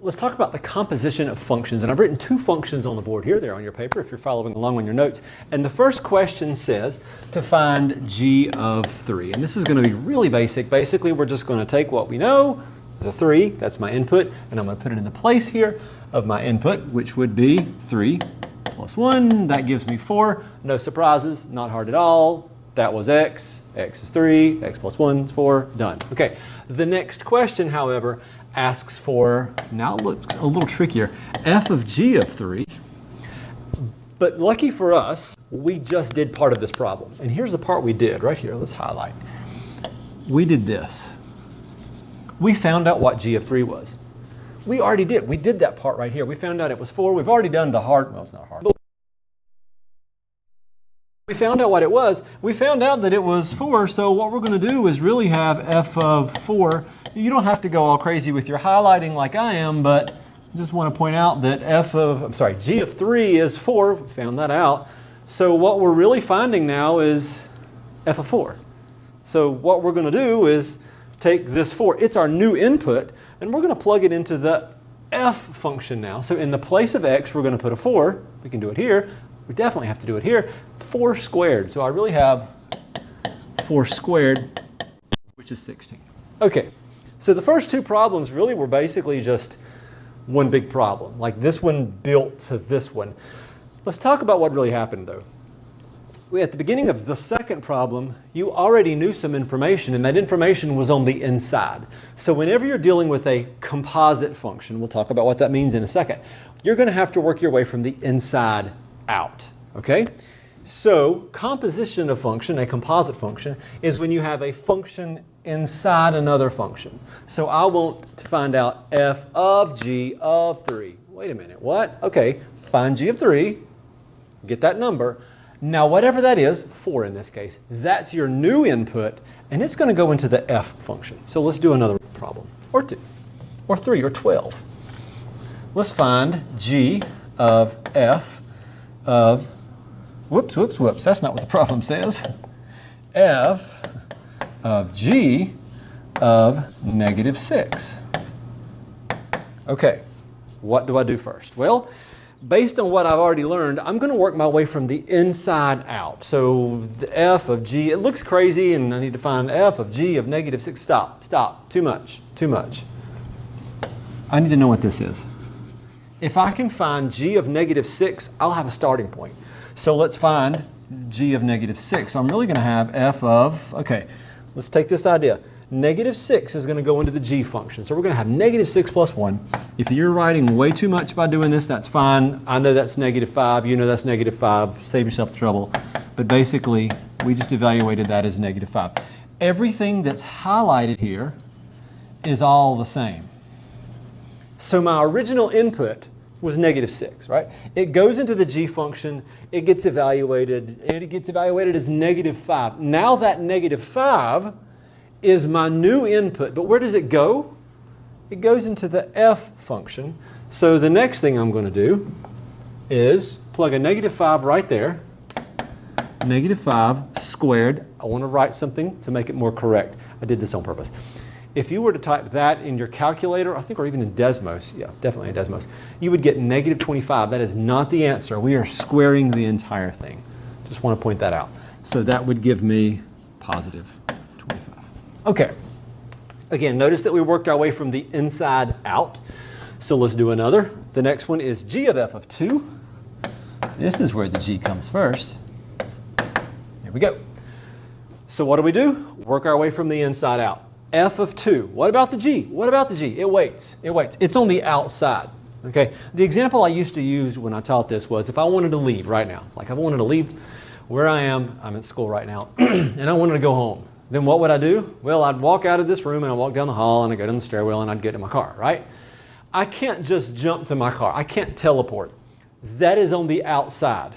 let's talk about the composition of functions. And I've written two functions on the board here. They're on your paper if you're following along on your notes. And the first question says to find g of 3. And this is going to be really basic. Basically, we're just going to take what we know, the 3, that's my input, and I'm going to put it in the place here of my input, which would be 3 plus 1. That gives me 4. No surprises, not hard at all. That was x. X is 3. X plus 1 is 4. Done. Okay. The next question, however, asks for, now it looks a little trickier, f of g of 3. But lucky for us, we just did part of this problem. And here's the part we did right here. Let's highlight. We did this. We found out what g of 3 was. We already did. We did that part right here. We found out it was 4. We've already done the hard, well, it's not hard. We found out what it was. We found out that it was 4, so what we're going to do is really have f of 4. You don't have to go all crazy with your highlighting like I am, but I just want to point out that g of 3 is 4. We found that out. So what we're really finding now is f of 4. So what we're going to do is take this 4. It's our new input, and we're going to plug it into the f function now. So in the place of x, we're going to put a 4. We can do it here. We definitely have to do it here. 4 squared. So I really have 4 squared, which is 16. Okay, so the first two problems really were basically just one big problem. Like this one built to this one. Let's talk about what really happened though. At the beginning of the second problem, you already knew some information, and that information was on the inside. So whenever you're dealing with a composite function, we'll talk about what that means in a second, you're going to have to work your way from the inside out, okay? So composition of function, a composite function, is when you have a function inside another function. So I want to find out f of g of 3. Wait a minute, what? Okay, find g of 3, get that number. Now whatever that is, 4 in this case, that's your new input, and it's going to go into the f function. So let's do another problem, or 2, or 3, or 12. Let's find g of f of, whoops, that's not what the problem says. F of g of negative 6. Okay, what do I do first? Well, based on what I've already learned, I'm going to work my way from the inside out. So the f of g, it looks crazy, and I need to find f of g of negative 6. Stop, too much. I need to know what this is. If I can find g of negative 6, I'll have a starting point. So let's find g of negative 6. So I'm really going to have f of, okay, let's take this idea. Negative 6 is going to go into the g function. So we're going to have negative 6 plus 1. If you're writing way too much by doing this, that's fine. I know that's negative 5. You know that's negative 5. Save yourself the trouble. But basically, we just evaluated that as negative 5. Everything that's highlighted here is all the same. So my original input was negative 6, right? It goes into the g function, it gets evaluated, and it gets evaluated as negative 5. Now that negative 5 is my new input, but where does it go? It goes into the f function. So the next thing I'm going to do is plug a negative 5 right there. Negative 5 squared. I want to write something to make it more correct. I did this on purpose. If you were to type that in your calculator, I think, or even in Desmos, yeah, definitely in Desmos, you would get negative 25. That is not the answer. We are squaring the entire thing. Just want to point that out. So that would give me positive 25. Okay. Again, notice that we worked our way from the inside out. So let's do another. The next one is g of f of 2. This is where the g comes first. Here we go. So what do? Work our way from the inside out. F of 2. What about the g? It waits. It's on the outside. Okay. The example I used to use when I taught this was if I wanted to leave right now, like I wanted to leave where I am, I'm at school right now, and I wanted to go home. Then what would I do? Well, I'd walk out of this room and I'd walk down the hall and I'd go down the stairwell and I'd get in my car, right? I can't just jump to my car. I can't teleport. That is on the outside.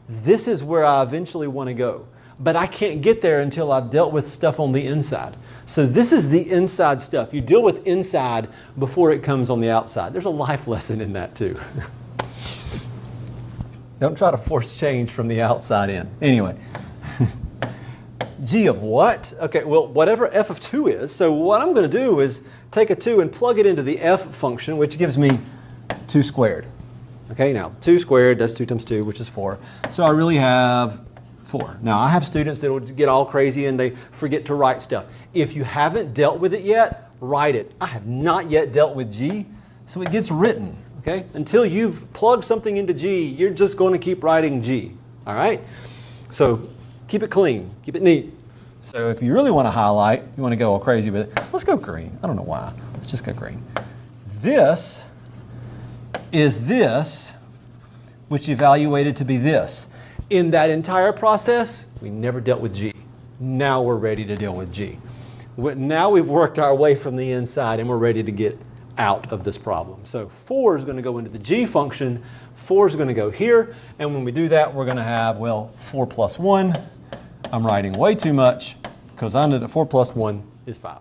This is where I eventually want to go. But I can't get there until I've dealt with stuff on the inside. So this is the inside stuff. You deal with inside before it comes on the outside. There's a life lesson in that too. Don't try to force change from the outside in. Anyway. G of what? Okay, well, whatever f of 2 is. So what I'm going to do is take a 2 and plug it into the f function, which gives me 2 squared. Okay, now 2 squared, that's 2 times 2, which is 4. So I really have 4. Now I have students that will get all crazy and they forget to write stuff. If you haven't dealt with it yet, write it. I have not yet dealt with G, so it gets written. Okay, until you've plugged something into G, you're just going to keep writing G. All right, so keep it clean, keep it neat. So if you really want to highlight, you want to go all crazy with it, let's go green. I don't know why. Let's just go green. This is this, which evaluated to be this. In that entire process, we never dealt with G. Now we're ready to deal with G. Now we've worked our way from the inside and we're ready to get out of this problem. So 4 is going to go into the G function, 4 is going to go here, and when we do that, we're going to have, well, 4 plus 1. I'm writing way too much because I know that 4 plus 1 is 5.